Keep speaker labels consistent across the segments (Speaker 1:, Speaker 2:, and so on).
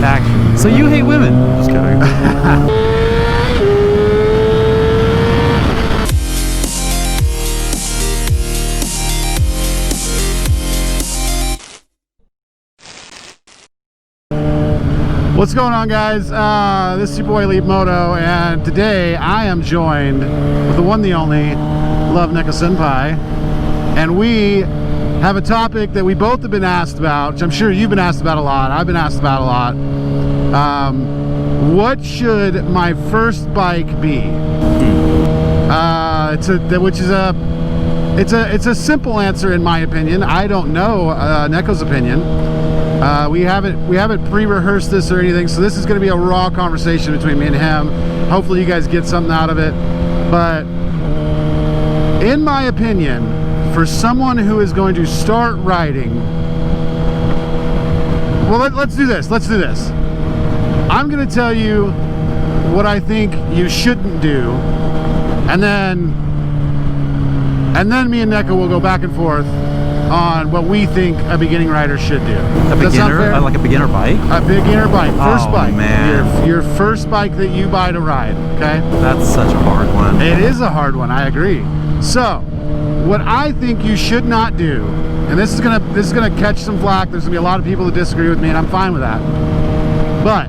Speaker 1: satisfaction. So you hate women? Just kidding.
Speaker 2: What's going on, guys? This is your boy LuvNekoSenpai, and today I am joined with the one, the only LuvNekoSenpai, and we have a topic that we both have been asked about, which I'm sure you've been asked about a lot. I've been asked about a lot. What should my first bike be? It's a simple answer in my opinion. I don't know Neko's opinion. We haven't pre-rehearsed this or anything, so this is going to be a raw conversation between me and him. Hopefully you guys get something out of it. But in my opinion, for someone who is going to start riding, well, let's do this. I'm going to tell you what I think you shouldn't do, and then me and Neko will go back and forth on what we think a beginning rider should do.
Speaker 1: A beginner? Like a beginner bike?
Speaker 2: A beginner bike. First bike.
Speaker 1: Man.
Speaker 2: Your first bike that you buy to ride, okay?
Speaker 1: That's such a hard one.
Speaker 2: It is a hard one, I agree. So, what I think you should not do, and this is gonna catch some flack, there's gonna be a lot of people that disagree with me, and I'm fine with that. But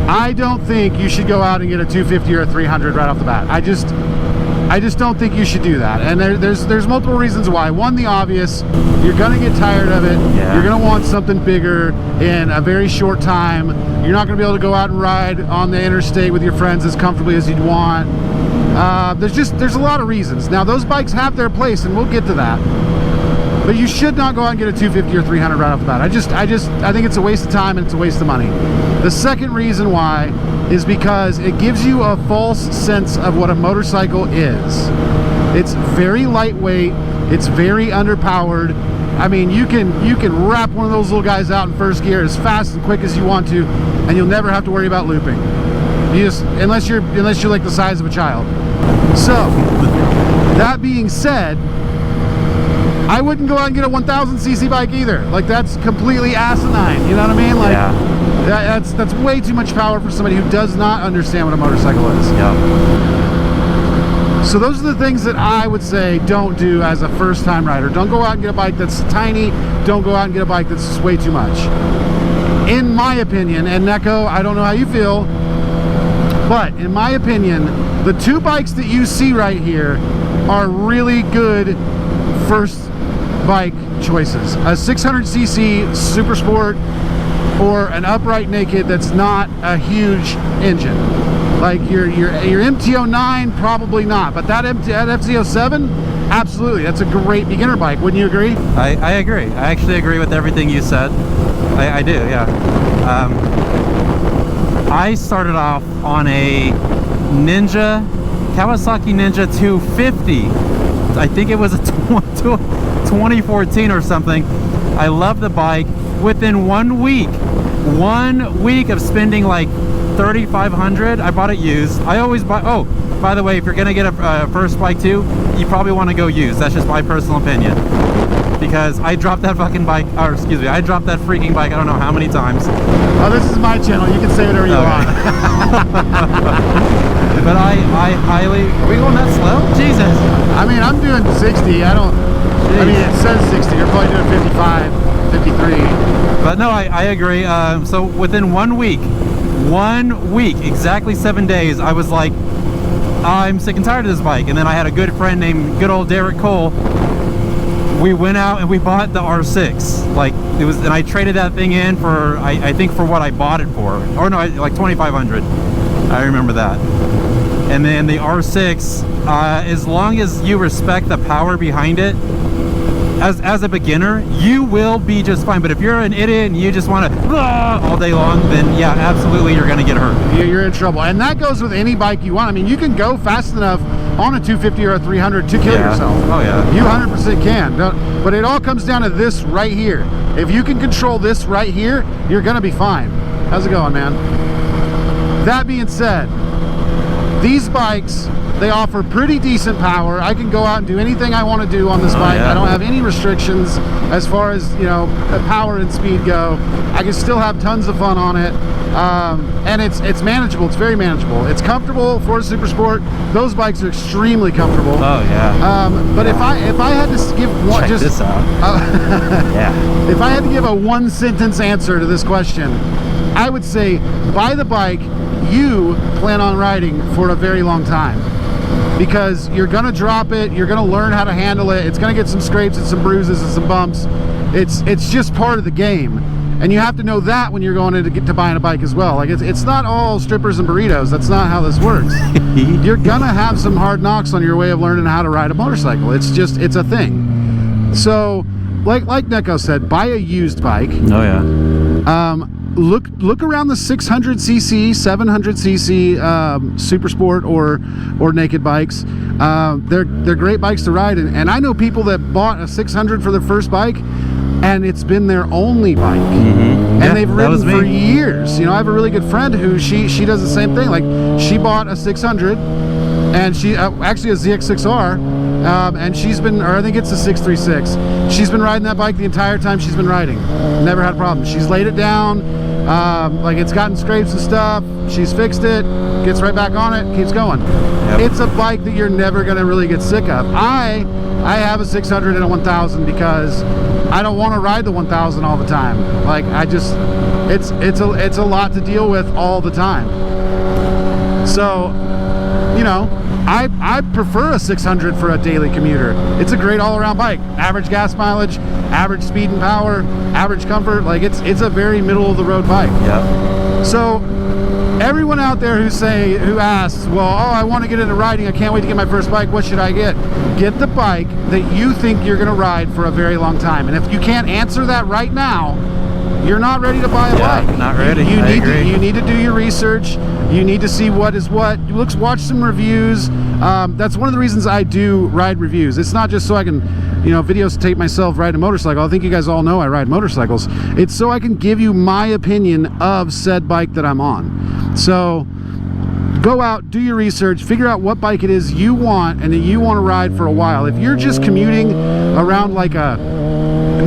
Speaker 2: I don't think you should go out and get a 250 or a 300 right off the bat. I just don't think you should do that, and there's multiple reasons why. One, the obvious, you're gonna get tired of it.
Speaker 1: Yeah.
Speaker 2: You're gonna want something bigger in a very short time. You're not gonna be able to go out and ride on the interstate with your friends as comfortably as you'd want. There's a lot of reasons. Now those bikes have their place, and we'll get to that. But you should not go out and get a 250 or 300 right off the bat. I think it's a waste of time and it's a waste of money. The second reason why is because it gives you a false sense of what a motorcycle is. It's very lightweight, it's very underpowered. I mean, you can wrap one of those little guys out in first gear as fast and quick as you want to, and you'll never have to worry about looping. Unless you're like the size of a child. So, that being said, I wouldn't go out and get a 1000cc bike either. Like, that's completely asinine, you know what I mean? Like,
Speaker 1: yeah.
Speaker 2: That's way too much power for somebody who does not understand what a motorcycle is.
Speaker 1: Yeah.
Speaker 2: So those are the things that I would say don't do as a first-time rider. Don't go out and get a bike that's tiny. Don't go out and get a bike that's just way too much. In my opinion, and Neko, I don't know how you feel, but in my opinion, the two bikes that you see right here are really good first bike choices. A 600cc Super Sport or an upright naked that's not a huge engine. Like your MT-09, probably not, but that FZ07, absolutely. That's a great beginner bike, wouldn't you agree?
Speaker 1: I agree. I actually agree with everything you said. I do, yeah. I started off on a Kawasaki Ninja 250. I think it was a 2014 or something. I love the bike. Within 1 week of spending like $3,500, I bought it used. I always buy, oh, by the way, if you're gonna get a first bike too, you probably want to go used. That's just my personal opinion, because I dropped that fucking bike, or excuse me, I dropped that freaking bike I don't know how many times.
Speaker 2: Oh, this is my channel, you can say whatever you want.
Speaker 1: But I highly, are we going that slow? Jesus.
Speaker 2: I mean, I'm doing 60. I mean, it says 60. You're probably doing 55, 53.
Speaker 1: But no, I agree. So within 1 week, exactly 7 days, I was like, I'm sick and tired of this bike. And then I had a good friend named good old Derek Cole. We went out and we bought the R6. Like, it was, and I traded that thing in for, I think for what I bought it for. Or no, like $2,500. I remember that. And then the R6, as long as you respect the power behind it, as a beginner, you will be just fine. But if you're an idiot and you just want to all day long, then yeah, absolutely, you're going to get hurt. You're in trouble. And that goes with any bike you want. I mean, you can go fast enough on a 250 or a 300 to kill yourself. Oh yeah.
Speaker 2: You 100% can. But it all comes down to this right here. If you can control this right here, you're going to be fine. How's it going, man? That being said, these bikes They offer pretty decent power. I can go out and do anything I want to do on this bike.
Speaker 1: yeah.
Speaker 2: I don't have any restrictions as far as, you know, power and speed go. I can still have tons of fun on it. And it's manageable. It's very manageable. It's comfortable for a super sport. Those bikes are extremely comfortable.
Speaker 1: Oh yeah.
Speaker 2: But if I had to give one,
Speaker 1: Check this out. Yeah.
Speaker 2: If I had to give a one sentence answer to this question, I would say buy the bike you plan on riding for a very long time, because you're gonna drop it, you're gonna learn how to handle it, it's gonna get some scrapes and some bruises and some bumps. It's just part of the game, and you have to know that when you're going to buying a bike as well. Like it's not all strippers and burritos. That's not how this works. You're gonna have some hard knocks on your way of learning how to ride a motorcycle. It's a thing. So like Neko said, buy a used bike.
Speaker 1: Oh yeah.
Speaker 2: Look around the 600cc, 700cc super sport or naked bikes. They're great bikes to ride, and I know people that bought a 600 for their first bike, and it's been their only bike, and
Speaker 1: Yeah,
Speaker 2: they've
Speaker 1: that
Speaker 2: ridden
Speaker 1: was me.
Speaker 2: for years. You know, I have a really good friend who she does the same thing. Like, she bought a 600, and she actually a ZX6R. And she's been, or I think it's a 636. She's been riding that bike the entire time she's been riding. Never had a problem. She's laid it down, like it's gotten scrapes and stuff. She's fixed it, gets right back on it, keeps going.
Speaker 1: Yep.
Speaker 2: It's a bike that you're never gonna really get sick of. I have a 600 and a 1000 because I don't want to ride the 1000 all the time. Like, I just, it's a lot to deal with all the time. So, you know, I prefer a 600 for a daily commuter. It's a great all-around bike. Average gas mileage, average speed and power, average comfort. Like, it's a very middle-of-the-road bike.
Speaker 1: Yep.
Speaker 2: So everyone out there who asks, well, oh, I want to get into riding, I can't wait to get my first bike, what should I get? Get the bike that you think you're going to ride for a very long time. And if you can't answer that right now, you're not ready to buy a bike.
Speaker 1: Not ready.
Speaker 2: You need to do your research. You need to see what is what. Watch some reviews. That's one of the reasons I do ride reviews. It's not just so I can, you know, videotape myself riding a motorcycle. I think you guys all know I ride motorcycles. It's so I can give you my opinion of said bike that I'm on. So go out, do your research, figure out what bike it is you want and that you want to ride for a while. If you're just commuting around like a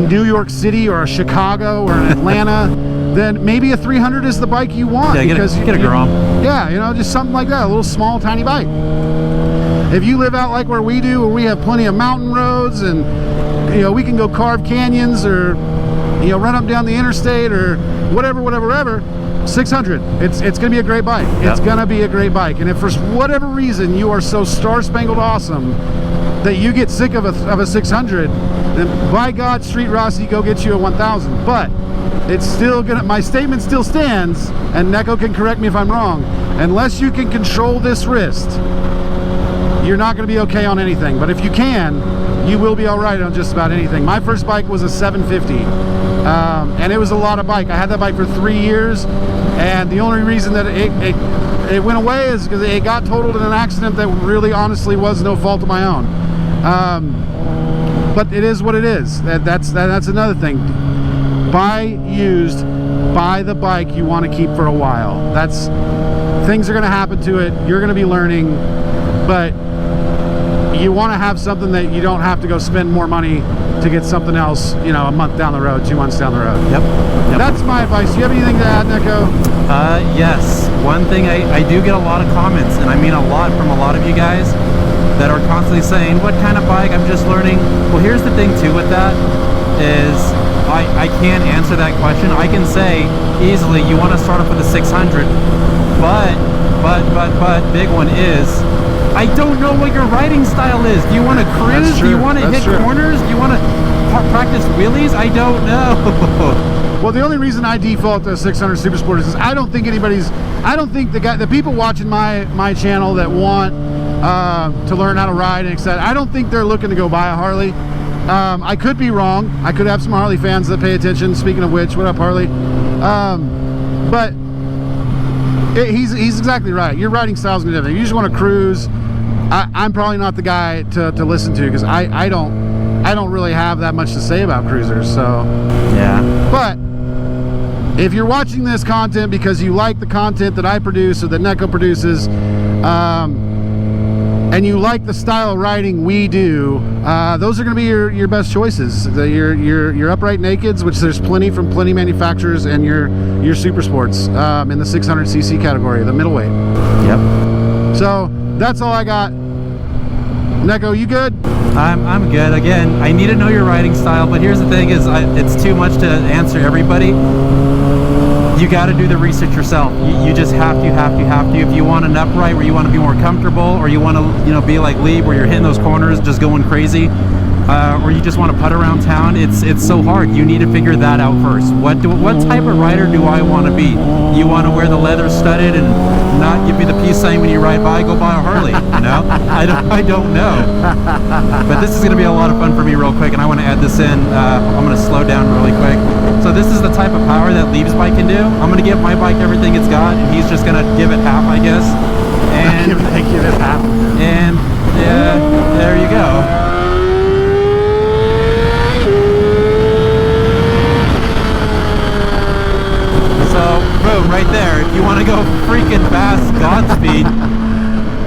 Speaker 2: New York City or a Chicago or an Atlanta, then maybe a 300 is the bike you want.
Speaker 1: Yeah,
Speaker 2: because
Speaker 1: get a Grom.
Speaker 2: Yeah, you know, just something like that, a little small, tiny bike. If you live out like where we do, where we have plenty of mountain roads and, you know, we can go carve canyons or, you know, run up down the interstate or whatever, 600. It's going to be a great bike.
Speaker 1: Yep.
Speaker 2: It's going to be a great bike. And if for whatever reason you are so star-spangled awesome that you get sick of a 600, then by God, Street Rossi, go get you a 1000. But it's still gonna, my statement still stands, and Neko can correct me if I'm wrong, unless you can control this wrist, you're not going to be okay on anything. But if you can, you will be all right on just about anything. My first bike was a 750, and it was a lot of bike. I had that bike for 3 years, and the only reason that it went away is because it got totaled in an accident that really honestly was no fault of my own. But it is what it is. That's another thing. Buy used, buy the bike you want to keep for a while. Things are going to happen to it. You're going to be learning, but you want to have something that you don't have to go spend more money to get something else, you know, a month down the road, 2 months down the road.
Speaker 1: Yep.
Speaker 2: That's my advice. Do you have anything to add, Neko?
Speaker 1: Yes. One thing, I do get a lot of comments, and I mean a lot from a lot of you guys that are constantly saying, what kind of bike? I'm just learning. Well, here's the thing too with that is I can't answer that question. I can say easily you want to start off with a 600, but big one is I don't know what your riding style is. Do you want to cruise? Do you want to hit corners? Do you want to practice wheelies? I don't know.
Speaker 2: Well, the only reason I default to 600 Super Sport is I don't think the people watching my channel that want to learn how to ride and etc. I don't think they're looking to go buy a Harley. I could be wrong. I could have some Harley fans that pay attention. Speaking of which, what up, Harley? But he's exactly right. Your riding style's gonna be different. You just want to cruise. I'm probably not the guy to listen to because I don't really have that much to say about cruisers. So
Speaker 1: yeah.
Speaker 2: But if you're watching this content because you like the content that I produce or that Neko produces, and you like the style of riding we do, those are going to be your best choices. Your upright nakeds, which there's plenty from plenty manufacturers, and your super sports in the 600cc category, the middleweight.
Speaker 1: Yep.
Speaker 2: So that's all I got. Neko, you good?
Speaker 1: I'm good. Again, I need to know your riding style, but here's the thing: is it's too much to answer everybody. You got to do the research yourself. You just have to. If you want an upright where you want to be more comfortable, or you want to, be like Lieb, where you're hitting those corners, just going crazy, or you just want to putt around town, it's so hard. You need to figure that out first. What type of rider do I want to be? You want to wear the leather studded and not give me the peace sign when you ride by? Go buy a Harley. I don't know. But this is going to be a lot of fun for me real quick, and I want to add this in. I'm going to slow down really quick. So this is the type of power that Lieb's bike can do. I'm going to give my bike everything it's got, and he's just going to give it half, I guess. And
Speaker 2: give it half.
Speaker 1: And yeah, there you go. So, boom, right there. If you want to go freaking fast, Godspeed.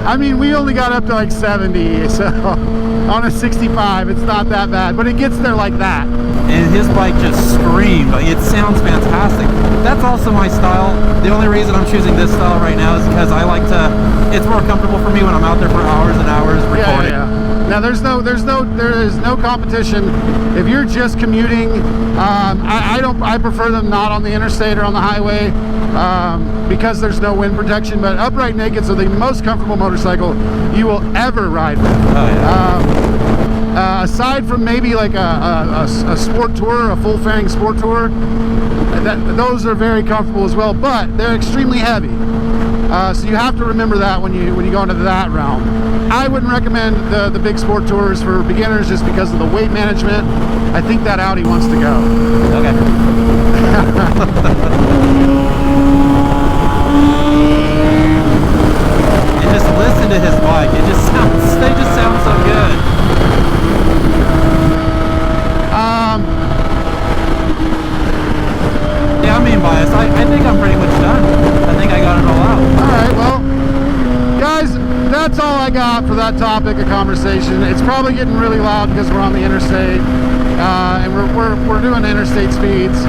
Speaker 2: I mean, we only got up to like 70, so on a 65, it's not that bad, but it gets there like that.
Speaker 1: And his bike just screamed. It sounds fantastic. That's also my style. The only reason I'm choosing this style right now is because I like to, it's more comfortable for me when I'm out there for hours and hours recording.
Speaker 2: Yeah. Now there is no competition. If you're just commuting, I prefer them not on the interstate or on the highway because there's no wind protection. But upright nakeds are the most comfortable motorcycle you will ever ride with.
Speaker 1: Oh, yeah.
Speaker 2: Aside from maybe like a sport tour, a full fairing sport tour, those are very comfortable as well. But they're extremely heavy. So you have to remember that when you go into that realm. I wouldn't recommend the big sport tours for beginners just because of the weight management. I think that Audi wants to go.
Speaker 1: Okay. And just listen to his bike. They just sound so good. Yeah, I'm being biased. I think I'm pretty much done. I think I got it all out.
Speaker 2: Alright, well, guys, that's all I got for that topic of conversation. It's probably getting really loud because we're on the interstate, and we're doing interstate speeds.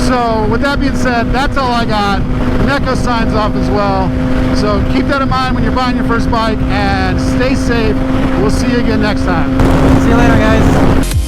Speaker 2: So with that being said, that's all I got. Neko signs off as well. So keep that in mind when you're buying your first bike, and stay safe. We'll see you again next time.
Speaker 1: See you later, guys.